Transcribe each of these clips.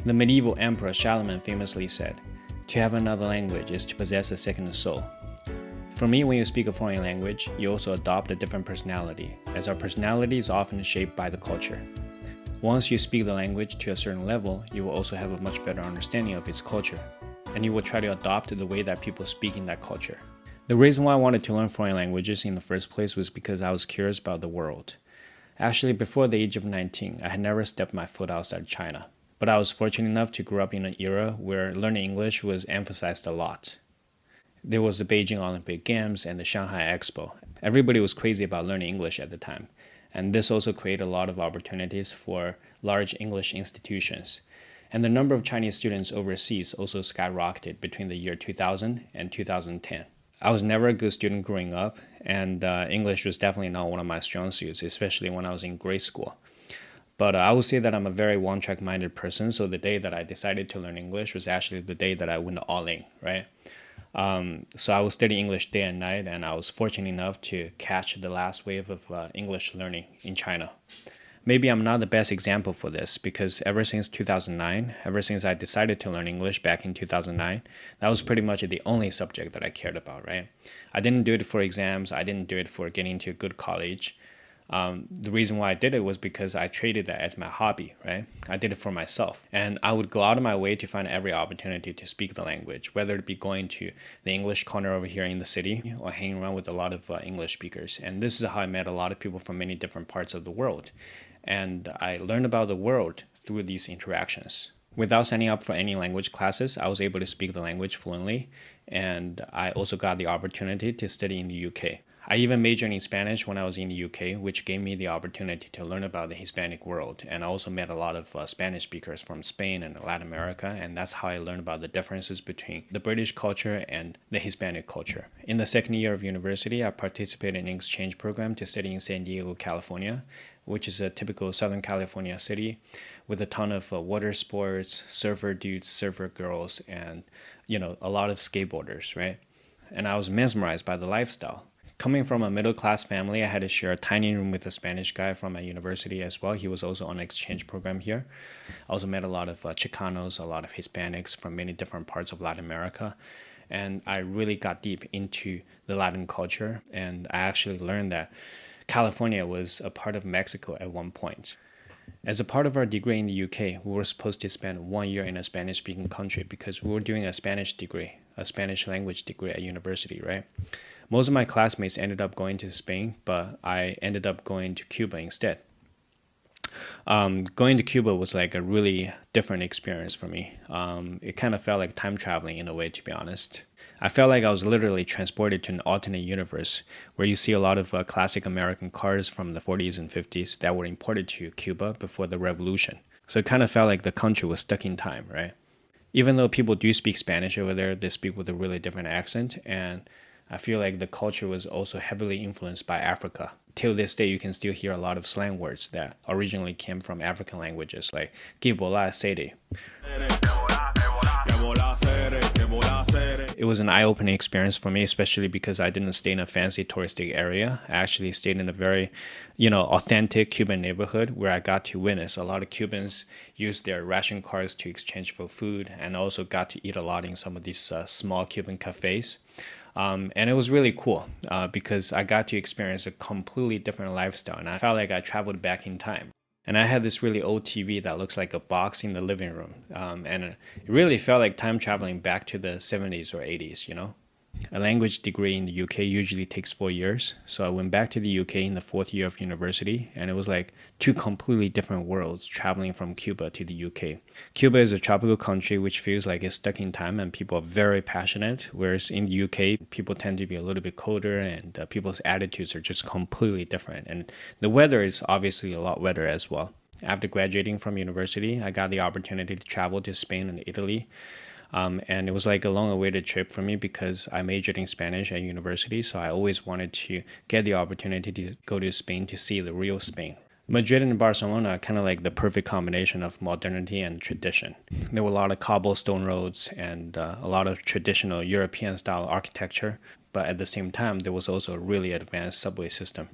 The medieval emperor Charlemagne famously said, "To have another language is to possess a second soul." For me, when you speak a foreign language, you also adopt a different personality, as our personality is often shaped by the culture. Once you speak the language to a certain level, you will also have a much better understanding of its culture, and you will try to adopt the way that people speak in that culture. The reason why I wanted to learn foreign languages in the first place was because I was curious about the world. Actually, before the age of 19, I had never stepped my foot outside China. But I was fortunate enough to grow up in an era where learning English was emphasized a lot. There was the Beijing Olympic Games and the Shanghai Expo. Everybody was crazy about learning English at the time. And this also created a lot of opportunities for large English institutions. And the number of Chinese students overseas also skyrocketed between the year 2000 and 2010. I was never a good student growing up, and English was definitely not one of my strong suits, especially when I was in grade school. But I would say that I'm a very one-track minded person, so the day that I decided to learn English was actually the day that I went all in, right? So I was studying English day and night, and I was fortunate enough to catch the last wave of English learning in China. Maybe I'm not the best example for this, because ever since 2009, ever since I decided to learn English back in 2009, that was pretty much the only subject that I cared about, right? I didn't do it for exams. I didn't do it for getting into a good college. The reason why I did it was because I treated that as my hobby, right? I did it for myself. And I would go out of my way to find every opportunity to speak the language, whether it be going to the English corner over here in the city or hanging around with a lot of English speakers. And this is how I met a lot of people from many different parts of the world. And I learned about the world through these interactions. Without signing up for any language classes, I was able to speak the language fluently. And I also got the opportunity to study in the UK. I even majored in Spanish when I was in the UK, which gave me the opportunity to learn about the Hispanic world. And I also met a lot of Spanish speakers from Spain and Latin America, and that's how I learned about the differences between the British culture and the Hispanic culture. In the second year of university, I participated in an exchange program to study in San Diego, California, which is a typical Southern California city with a ton of water sports, surfer dudes, surfer girls, and a lot of skateboarders, right? And I was mesmerized by the lifestyle. Coming from a middle-class family, I had to share a tiny room with a Spanish guy from my university as well. He was also on an exchange program here. I also met a lot of Chicanos, a lot of Hispanics from many different parts of Latin America. And I really got deep into the Latin culture. And I actually learned that California was a part of Mexico at one point. As a part of our degree in the UK, we were supposed to spend 1 year in a Spanish-speaking country because we were doing a Spanish degree, a Spanish language degree at university, right? Most of my classmates ended up going to Spain, but I ended up going to Cuba instead. Going to Cuba was like a really different experience for me. It kind of felt like time traveling in a way, to be honest. I felt like I was literally transported to an alternate universe where you see a lot of classic American cars from the 40s and 50s that were imported to Cuba before the revolution. So it kind of felt like the country was stuck in time, right? Even though people do speak Spanish over there, they speak with a really different accent, and I feel like the culture was also heavily influenced by Africa. Till this day, you can still hear a lot of slang words that originally came from African languages, like "Gibola Sede." It was an eye-opening experience for me, especially because I didn't stay in a fancy touristic area. I actually stayed in a very, authentic Cuban neighborhood where I got to witness a lot of Cubans use their ration cards to exchange for food, and also got to eat a lot in some of these small Cuban cafes. And it was really cool because I got to experience a completely different lifestyle, and I felt like I traveled back in time. And I had this really old TV that looks like a box in the living room, and it really felt like time traveling back to the 70s or 80s, A language degree in the UK usually takes 4 years, so I went back to the UK in the fourth year of university, and it was like two completely different worlds traveling from Cuba to the UK. Cuba is a tropical country which feels like it's stuck in time, and people are very passionate, whereas in the UK, people tend to be a little bit colder, and people's attitudes are just completely different. And the weather is obviously a lot wetter as well. After graduating from university, I got the opportunity to travel to Spain and Italy. And it was like a long-awaited trip for me because I majored in Spanish at university, so I always wanted to get the opportunity to go to Spain to see the real Spain. Madrid and Barcelona are kind of like the perfect combination of modernity and tradition. There were a lot of cobblestone roads and a lot of traditional European-style architecture. but at the same time, there was also a really advanced subway system.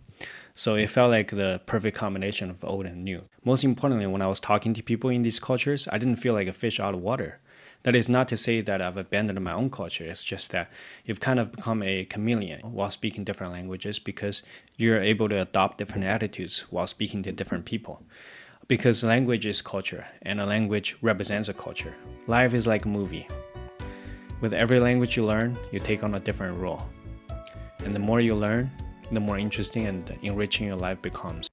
So it felt like the perfect combination of old and new. Most importantly, when I was talking to people in these cultures, I didn't feel like a fish out of water. That is not to say that I've abandoned my own culture. It's just that you've kind of become a chameleon while speaking different languages because you're able to adopt different attitudes while speaking to different people. Because language is culture, and a language represents a culture. Life is like a movie. With every language you learn, you take on a different role. And the more you learn, the more interesting and enriching your life becomes.